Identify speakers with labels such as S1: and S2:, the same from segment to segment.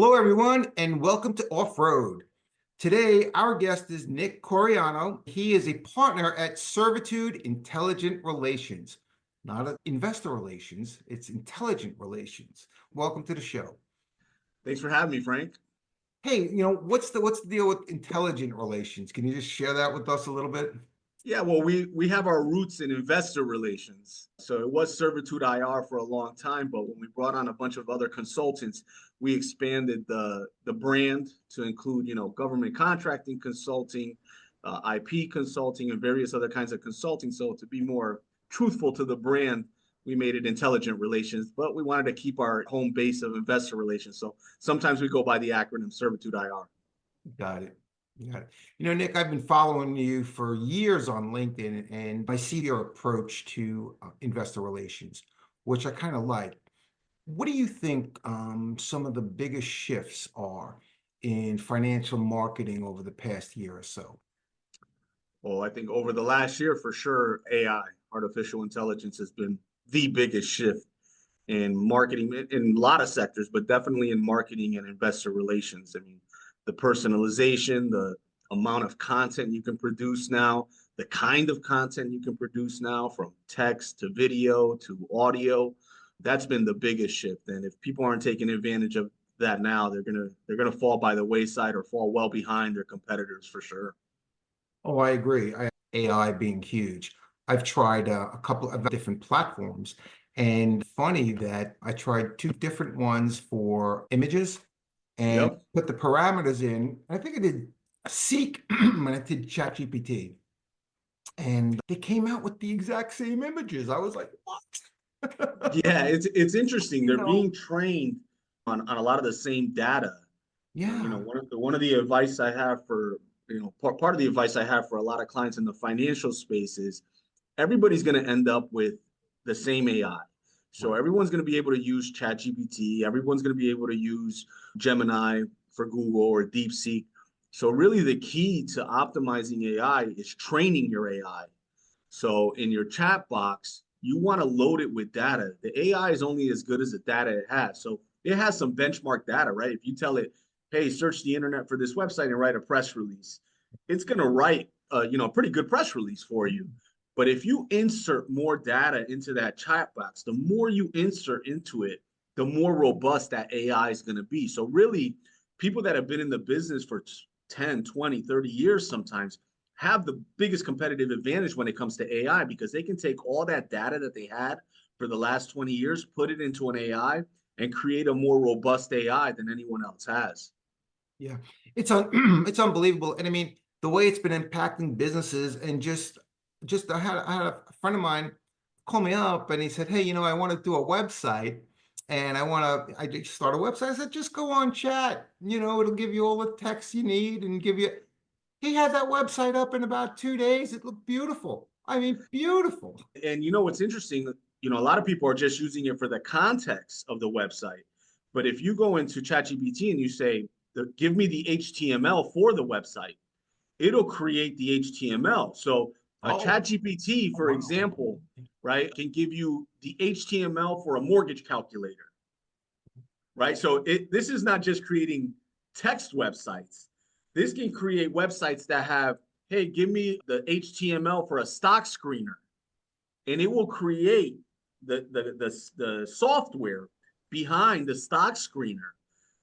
S1: Hello, everyone, and welcome to Off-Road. Today, our guest is Nick Coriano. He is a partner at Cervitude Intelligent Relations. Not investor relations, it's intelligent relations. Welcome to the show.
S2: Thanks for having me, Frank.
S1: Hey, what's the deal with intelligent relations? Can you just share that with us a little bit?
S2: Yeah, well, we have our roots in investor relations. So it was Cervitude IR for a long time, but when we brought on a bunch of other consultants, we expanded the brand to include, government contracting consulting, IP consulting, and various other kinds of consulting. So to be more truthful to the brand, we made it intelligent relations, but we wanted to keep our home base of investor relations. So sometimes we go by the acronym Cervitude IR.
S1: Got it. Got it. Nick, I've been following you for years on LinkedIn, and I see your approach to investor relations, which I kind of like. What do you think some of the biggest shifts are in financial marketing over the past year or so?
S2: Well, I think over the last year, for sure, AI, artificial intelligence, has been the biggest shift in marketing in a lot of sectors, but definitely in marketing and investor relations. I mean, the personalization, the amount of content you can produce now, the kind of content you can produce now, from text to video to audio, that's been the biggest shift. And if people aren't taking advantage of that now, they're gonna fall by the wayside or fall well behind their competitors for sure.
S1: Oh, I agree. AI being huge. I've tried a couple of different platforms, and funny that I tried two different ones for images and
S2: Yep.
S1: put the parameters in. I think I did Seek and I did ChatGPT, and they came out with the exact same images. I was like, what?
S2: Yeah, it's interesting.
S1: You
S2: They're
S1: know,
S2: being trained on a lot of the same data.
S1: yeah,
S2: One of the advice I have for, part of the advice I have for a lot of clients in the financial space is everybody's going to end up with the same AI. So
S1: right.
S2: everyone's going to be able to use ChatGPT. Everyone's going to be able to use Gemini for Google or DeepSeek. So really the key to optimizing AI is training your AI. So in your chat box, you want to load it with data. The AI is only as good as the data it has. So it has some benchmark data, right? If you tell it, hey, search the internet for this website and write a press release, it's going to write, a pretty good press release for you. But if you insert more data into that chat box, the more you insert into it, the more robust that AI is going to be. So really, people that have been in the business for 10, 20, 30 years sometimes have the biggest competitive advantage when it comes to AI, because they can take all that data that they had for the last 20 years, put it into an AI, and create a more robust AI than anyone else has.
S1: Yeah, it's unbelievable, and I mean the way it's been impacting businesses, and just I had a friend of mine call me up, and he said, "Hey, I want to do a website, and I just start a website." I said, "Just go on chat. It'll give you all the text you need and give you." He had that website up in about 2 days. It looked beautiful. I mean, beautiful.
S2: And what's interesting, a lot of people are just using it for the context of the website. But if you go into ChatGPT and you say, give me the HTML for the website, it'll create the HTML. So a
S1: Oh,
S2: ChatGPT,
S1: oh
S2: for
S1: wow.
S2: example, right, can give you the HTML for a mortgage calculator, right? So this is not just creating text websites. This can create websites that have, hey, give me the HTML for a stock screener, and it will create the software behind the stock screener.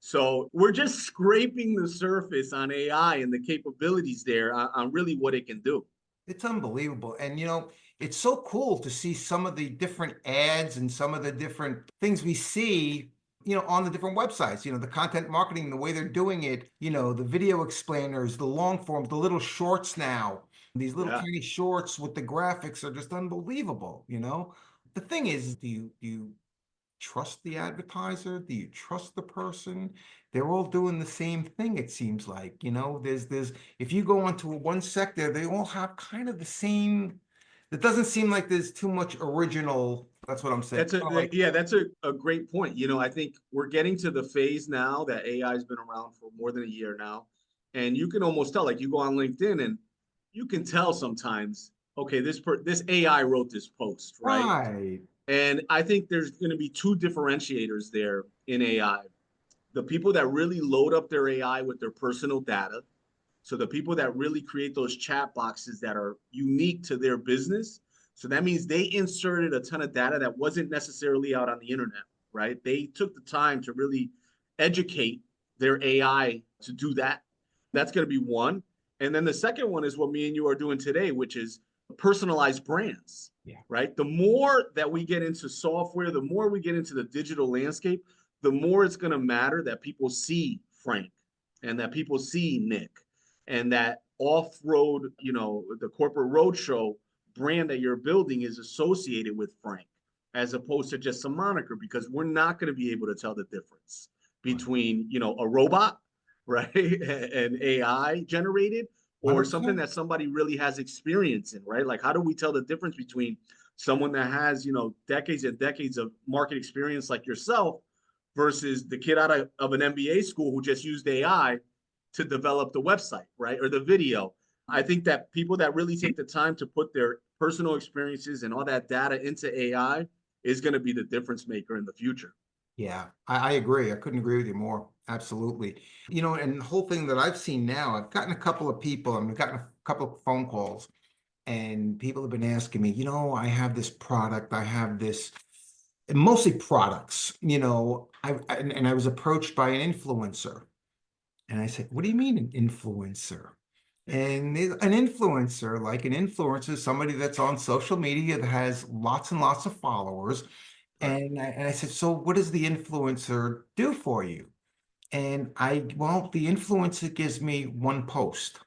S2: So we're just scraping the surface on AI and the capabilities there on really what it can do.
S1: It's unbelievable. And it's so cool to see some of the different ads and some of the different things we see, on the different websites, the content marketing, the way they're doing it, the video explainers, the long forms, the little shorts now. These little
S2: Yeah.
S1: tiny shorts with the graphics are just unbelievable. The thing is, do you trust the advertiser? Do you trust the person? They're all doing the same thing, it seems like. There's if you go onto one sector, they all have kind of the same. It doesn't seem like there's too much original. That's what I'm saying.
S2: That's a
S1: Like,
S2: yeah, that's a great point. I think we're getting to the phase now that AI has been around for more than a year now. And you can almost tell, like, you go on LinkedIn and you can tell sometimes, okay, this AI wrote this post, right?
S1: right.
S2: And I think there's going to be two differentiators there in AI. the people that really load up their AI with their personal data. So the people that really create those chat boxes that are unique to their business. So that means they inserted a ton of data that wasn't necessarily out on the internet, right? They took the time to really educate their AI to do that. That's going to be one. And then the second one is what me and you are doing today, which is personalized brands,
S1: Yeah.
S2: right? The more that we get into software, the more we get into the digital landscape, the more it's going to matter that people see Frank and that people see Nick and that off-road, the corporate roadshow brand that you're building is associated with Frank, as opposed to just some moniker, because we're not going to be able to tell the difference between, a robot, right, and AI generated, or something
S1: 100%.
S2: that somebody really has experience in, right? Like, how do we tell the difference between someone that has, decades and decades of market experience like yourself versus the kid out of an MBA school who just used AI to develop the website, right? Or the video. I think that people that really take the time to put their personal experiences and all that data into AI is going to be the difference maker in the future.
S1: Yeah, I agree. I couldn't agree with you more. Absolutely. And the whole thing that I've seen now, I've gotten a couple of people, I've gotten a couple of phone calls, and people have been asking me, I have this product, I have this, and mostly products, and I was approached by an influencer. And I said, what do you mean an influencer? And an influencer, like an influencer, is somebody that's on social media that has lots and lots of followers.
S2: Right.
S1: And I said, so what does the influencer do for you? Well, the influencer gives me one post.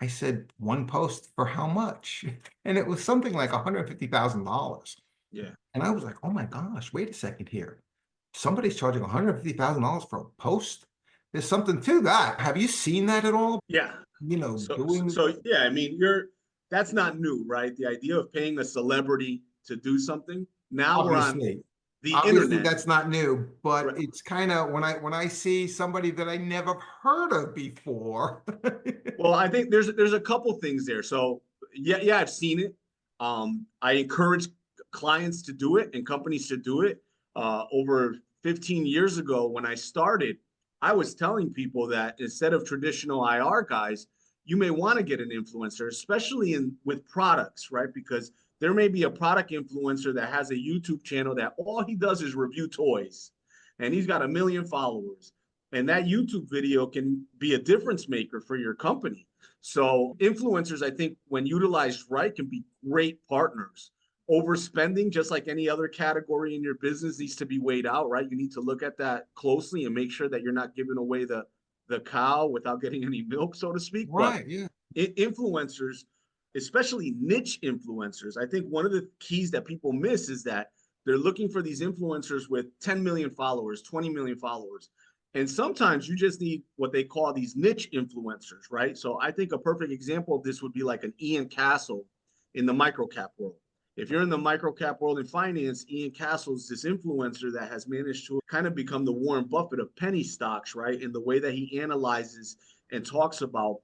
S1: I said, one post for how much? And it was something like $150,000.
S2: Yeah.
S1: And I was like, oh my gosh, wait a second here. Somebody's charging $150,000 for a post? There's something to that. Have you seen that at all?
S2: Yeah. So, so,
S1: Doing
S2: so yeah, I mean, that's not new, right? The idea of paying a celebrity to do something. Now we're on
S1: obviously,
S2: the
S1: obviously
S2: internet.
S1: that's not new, but
S2: Right.
S1: it's kind of when I see somebody that I never heard of before.
S2: Well, I think there's a couple things there. So yeah, I've seen it. I encourage clients to do it and companies to do it. Over 15 years ago, when I started, I was telling people that instead of traditional IR guys, you may want to get an influencer, especially in with products, right? Because there may be a product influencer that has a YouTube channel that all he does is review toys, and he's got 1 million followers, and that YouTube video can be a difference maker for your company. So influencers, I think, when utilized right, can be great partners. Overspending, just like any other category in your business, needs to be weighed out, right? You need to look at that closely and make sure that you're not giving away the cow without getting any milk, so to speak. But
S1: Right, yeah.
S2: influencers, especially niche influencers, I think one of the keys that people miss is that they're looking for these influencers with 10 million followers, 20 million followers. And sometimes you just need what they call these niche influencers, right? So I think a perfect example of this would be like an Ian Castle in the microcap world. If you're in the microcap world in finance, Ian Castle is this influencer that has managed to kind of become the Warren Buffett of penny stocks, right? In the way that he analyzes and talks about,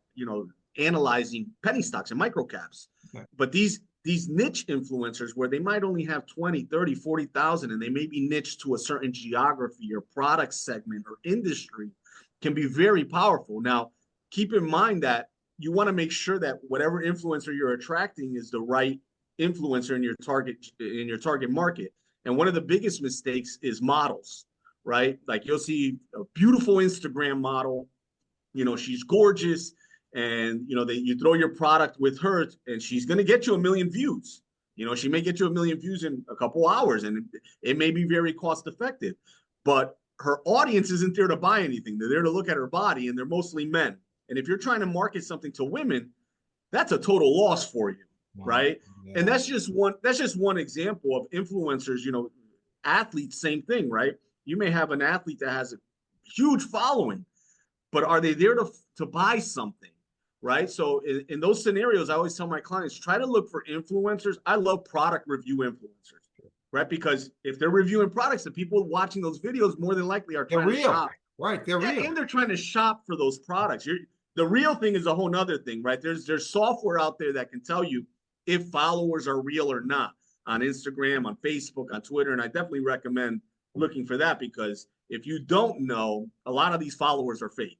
S2: analyzing penny stocks and microcaps.
S1: Okay.
S2: But these niche influencers where they might only have 20, 30, 40,000 and they may be niched to a certain geography or product segment or industry can be very powerful. Now, keep in mind that you want to make sure that whatever influencer you're attracting is the right influencer in your target market. And one of the biggest mistakes is models, right? Like you'll see a beautiful Instagram model, she's gorgeous, and you throw your product with her and she's going to get you 1 million views. She may get you 1 million views in a couple hours, and it may be very cost effective, but her audience isn't there to buy anything. They're there to look at her body, and they're mostly men. And if you're trying to market something to women, that's a total loss for you,
S1: Wow.
S2: right? And
S1: Yeah.
S2: that's just one example of influencers. Athletes, same thing, right? You may have an athlete that has a huge following, but are they there to buy something, right? So in those scenarios, I always tell my clients, try to look for influencers. I love product review influencers, right? Because if they're reviewing products, the people watching those videos more than likely are
S1: They're
S2: trying to
S1: real.
S2: shop.
S1: Right, they're
S2: Yeah,
S1: real.
S2: and they're trying to shop for those products. The real thing is a whole nother thing, right? There's software out there that can tell you if followers are real or not on Instagram, on Facebook, on Twitter, and I definitely recommend looking for that, because if you don't know, a lot of these followers are fake.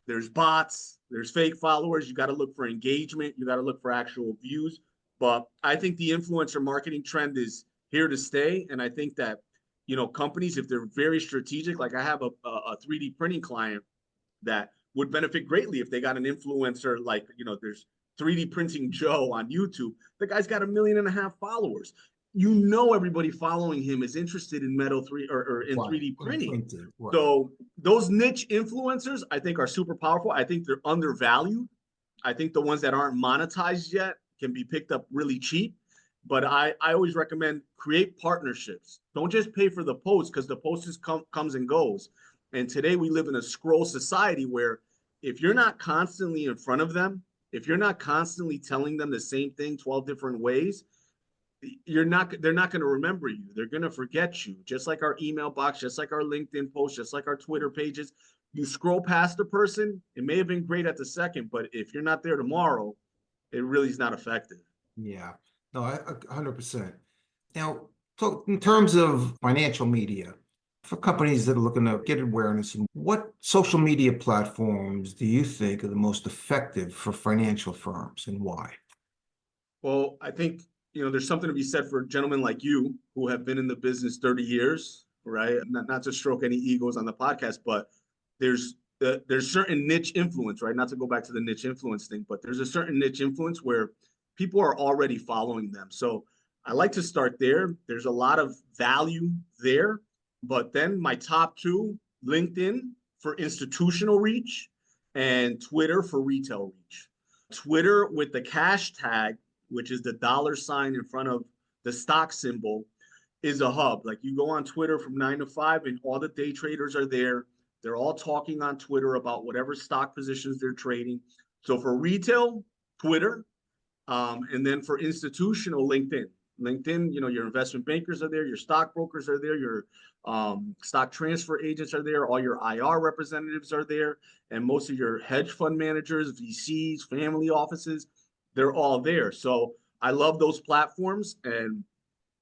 S2: There's bots, there's fake followers. You got to look for engagement, you got to look for actual views. But I think the influencer marketing trend is here to stay. And I think that, companies, if they're very strategic, like I have a 3D printing client that would benefit greatly if they got an influencer like, there's 3D printing Joe on YouTube. The guy's got 1.5 million followers. Everybody following him is interested in metal three or in
S1: Right.
S2: 3D printing.
S1: Right.
S2: So those niche influencers, I think, are super powerful. I think they're undervalued. I think the ones that aren't monetized yet can be picked up really cheap. But I always recommend create partnerships. Don't just pay for the post, because the post comes and goes. And today we live in a scroll society where if you're not constantly in front of them, if you're not constantly telling them the same thing 12 different ways, they're not going to remember you. They're going to forget you. Just like our email box, just like our LinkedIn post, just like our Twitter pages. You scroll past a person, it may have been great at the second, but if you're not there tomorrow, it really is not effective.
S1: Yeah. No, 100%. Now, so in terms of financial media, for companies that are looking to get awareness, what social media platforms do you think are the most effective for financial firms, and why?
S2: Well, I think, there's something to be said for gentlemen like you who have been in the business 30 years, right? Not to stroke any egos on the podcast, but there's certain niche influence, right? Not to go back to the niche influence thing, but there's a certain niche influence where people are already following them. So I like to start there. There's a lot of value there. But then my top two, LinkedIn for institutional reach and Twitter for retail reach. Twitter with the cash tag, which is the $ in front of the stock symbol, is a hub. Like, you go on Twitter from 9 to 5 and all the day traders are there. They're all talking on Twitter about whatever stock positions they're trading. So for retail, Twitter, and then for institutional, LinkedIn. LinkedIn, your investment bankers are there, your stockbrokers are there, your stock transfer agents are there, all your IR representatives are there, and most of your hedge fund managers, VCs, family offices, they're all there. So I love those platforms and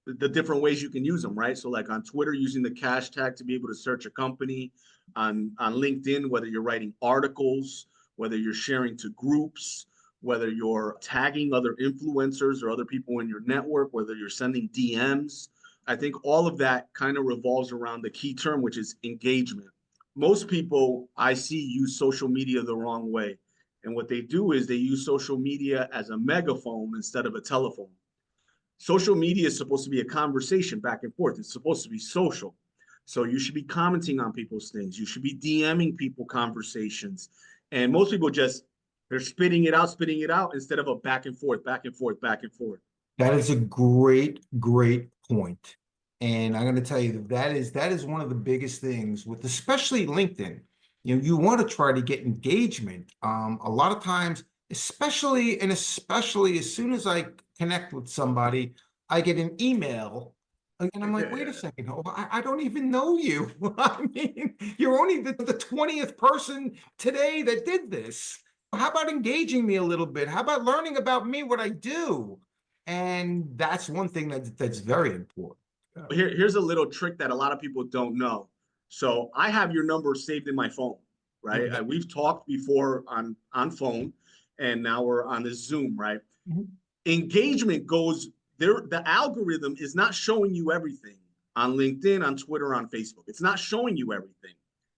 S2: the different ways you can use them, right? So like on Twitter, using the cash tag to be able to search a company. On LinkedIn, whether you're writing articles, whether you're sharing to groups, whether you're tagging other influencers or other people in your network, whether you're sending DMs. I think all of that kind of revolves around the key term, which is engagement. Most people I see use social media the wrong way. And what they do is they use social media as a megaphone instead of a telephone. Social media is supposed to be a conversation back and forth. It's supposed to be social. So you should be commenting on people's things. You should be DMing people conversations. And most people they're spitting it out instead of a back and forth, back and forth, back and forth.
S1: That is a great, great point. And I'm going to tell you that is one of the biggest things with especially LinkedIn. You want to try to get engagement. A lot of times, especially as soon as I connect with somebody, I get an email. And I'm like, wait a second, I don't even know you. I mean, you're only the 20th person today that did this. How about engaging me a little bit? How about learning about me, what I do? And that's one thing that's very important.
S2: Here's a little trick that a lot of people don't know. So I have your number saved in my phone, right?
S1: Okay.
S2: We've talked before on phone, and now we're on this Zoom, right?
S1: Mhm.
S2: Engagement goes there. The algorithm is not showing you everything on LinkedIn, on Twitter, on Facebook. It's not showing you everything.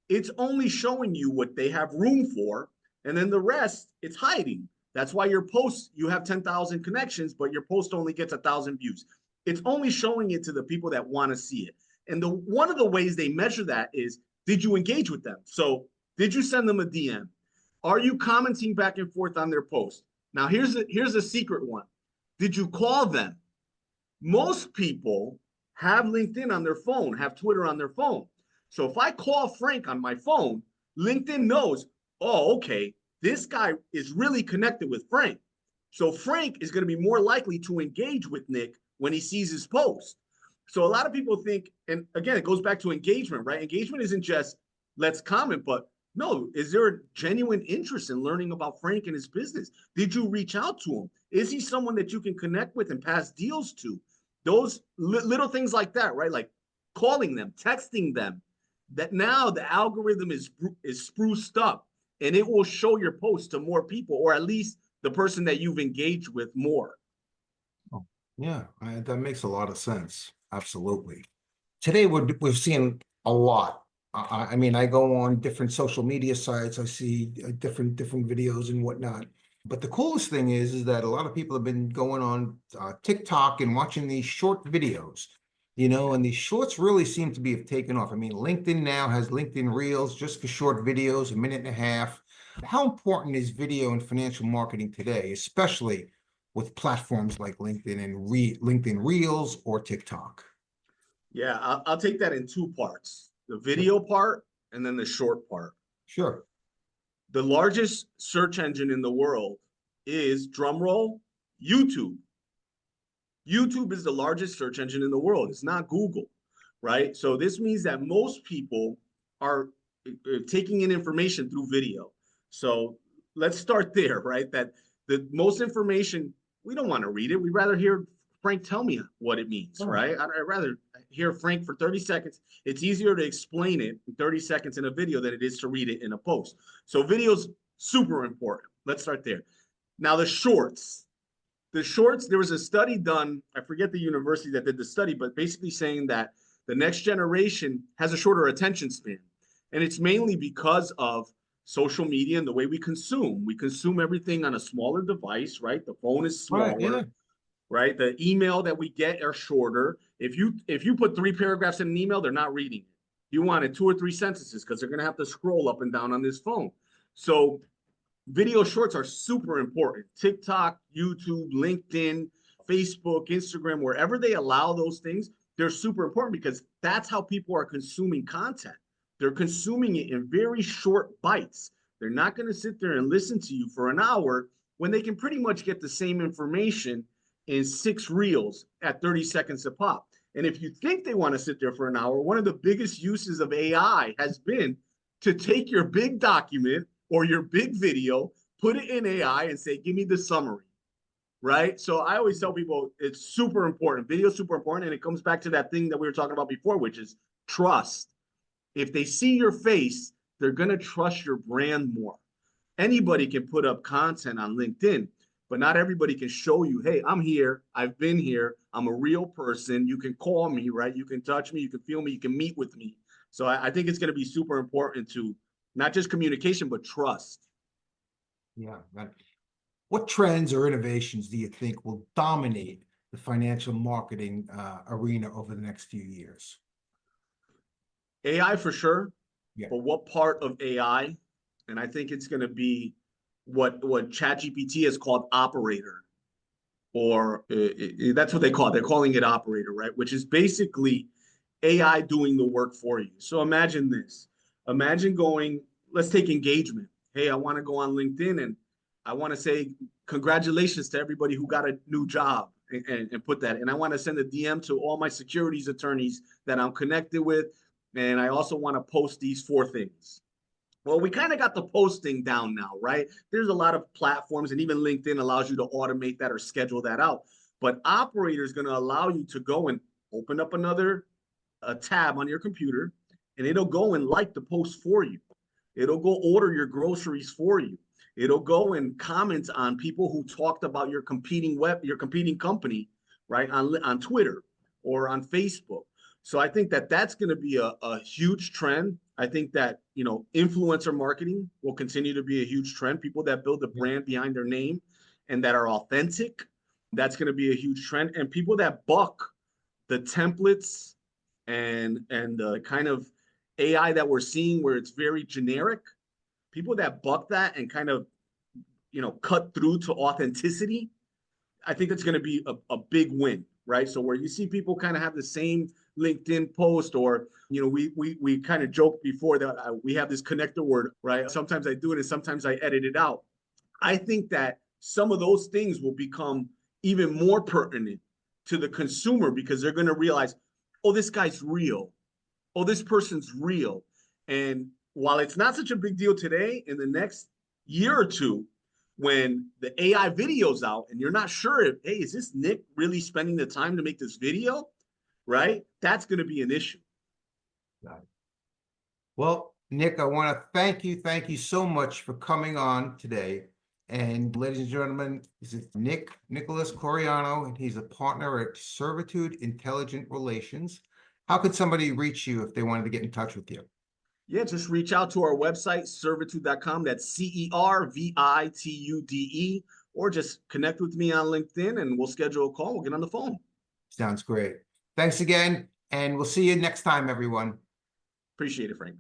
S2: It's only showing you what they have room for, and then the rest it's hiding. That's why your post, you have 10,000 connections, but your post only gets 1,000 views. It's only showing it to the people that want to see it. And one of the ways they measure that is, did you engage with them? So did you send them a DM? Are you commenting back and forth on their post? Now here's a secret one. Did you call them? Most people have LinkedIn on their phone, have Twitter on their phone. So if I call Frank on my phone, LinkedIn knows, oh, okay, this guy is really connected with Frank. So Frank is going to be more likely to engage with Nick when he sees his post. So a lot of people think, and again, it goes back to engagement, right? Engagement isn't just let's comment, but no, is there a genuine interest in learning about Frank and his business? Did you reach out to him? Is he someone that you can connect with and pass deals to? Those little things like that, right? Like calling them, texting them. that now the algorithm is spruced up, and it will show your post to more people, or at least the person that you've engaged with more.
S1: Oh, yeah, that makes a lot of sense. Absolutely. Today we're seeing a lot. I mean, I go on different social media sites. I see different videos and whatnot. But the coolest thing is that a lot of people have been going on TikTok and watching these short videos, and these shorts really seem to be have taken off. I mean, LinkedIn now has LinkedIn Reels just for short videos, a minute and a half. How important is video in financial marketing today, especially with platforms like LinkedIn and LinkedIn Reels or TikTok?
S2: Yeah, I'll take that in two parts: the
S1: Sure.
S2: video part and then the short part.
S1: Sure.
S2: The largest search engine in the world is, drumroll, YouTube. YouTube is the largest search engine in the world. It's not Google, right? So this means that most people are taking in information through video. So let's start there, right? That the most information, we don't want to read it. We'd rather hear Frank tell me what it means,
S1: Right.
S2: right? I'd rather hear Frank for 30 seconds. It's easier to explain it in 30 seconds in a video than it is to read it in a post. So video's super important. Let's start there. Now the shorts, there was a study done, I forget the university that did the study, but basically saying that the next generation has a shorter attention span. And it's mainly because of social media and the way we consume. We consume everything on a smaller device, right? The phone is
S1: Right. Yeah.
S2: smaller, right? The email that we get are shorter. If you put 3 paragraphs in an email, they're not reading it. You wanted 2 or 3 sentences because they're going to have to scroll up and down on this phone. So video shorts are super important. TikTok, YouTube, LinkedIn, Facebook, Instagram, wherever they allow those things, they're super important because that's how people are consuming content. They're consuming it in very short bites. They're not going to sit there and listen to you for an hour when they can pretty much get the same information in 6 reels at 30 seconds a pop. And if you think they want to sit there for an hour, one of the biggest uses of AI has been to take your big document or your big video, put it in AI and say, give me the summary, right? So I always tell people it's super important. Video is super important. And it comes back to that thing that we were talking about before, which is trust. If they see your face, they're going to trust your brand more. Anybody can put up content on LinkedIn, but not everybody can show you, hey, I'm here. I've been here. I'm a real person. You can call me, right? You can touch me. You can feel me. You can meet with me. So I think it's going to be super important to not just communication, but trust.
S1: Yeah. Right. What trends or innovations do you think will dominate the financial marketing arena over the next few years?
S2: AI for sure,
S1: Yeah.
S2: but what part of AI? And I think it's going to be what ChatGPT has called operator, or that's what they call it. They're calling it operator, right? Which is basically AI doing the work for you. So imagine this. Imagine going, let's take engagement. Hey, I want to go on LinkedIn and I want to say congratulations to everybody who got a new job, and put that. And I want to send a DM to all my securities attorneys that I'm connected with. And I also want to post these 4 things. Well, we kind of got the posting down now, right? There's a lot of platforms, and even LinkedIn allows you to automate that or schedule that out. But Operator is going to allow you to go and open up another a tab on your computer, and it'll go and like the post for you. It'll go order your groceries for you. It'll go and comment on people who talked about your competing company, right, on Twitter or on Facebook. So I think that that's going to be a huge trend. I think that influencer marketing will continue to be a huge trend. People that build a
S1: Yeah.
S2: brand behind their name and that are authentic, that's going to be a huge trend. And people that buck the templates and the kind of AI that we're seeing where it's very generic, people that buck that and kind of cut through to authenticity, I think that's going to be a big win, right? So where you see people kind of have the same LinkedIn post, or we kind of joked before that we have this connector word, right? Sometimes I do it and sometimes I edit it out. I think that some of those things will become even more pertinent to the consumer because they're going to realize, oh, this guy's real. Oh, this person's real. And while it's not such a big deal today, in the next year or two, when the AI video's out and you're not sure if, hey, is this Nick really spending the time to make this video? Right? That's going to be an issue.
S1: Got it. Well, Nick, I want to thank you so much for coming on today. And ladies and gentlemen, this is Nicholas Coriano, and he's a partner at Cervitude Intelligent Relations. How could somebody reach you if they wanted to get in touch with you?
S2: Yeah, just reach out to our website, servitude.com. That's Cervitude, or just connect with me on LinkedIn and we'll schedule a call. We'll get on the phone.
S1: Sounds great. Thanks again, and we'll see you next time, everyone.
S2: Appreciate it, Frank.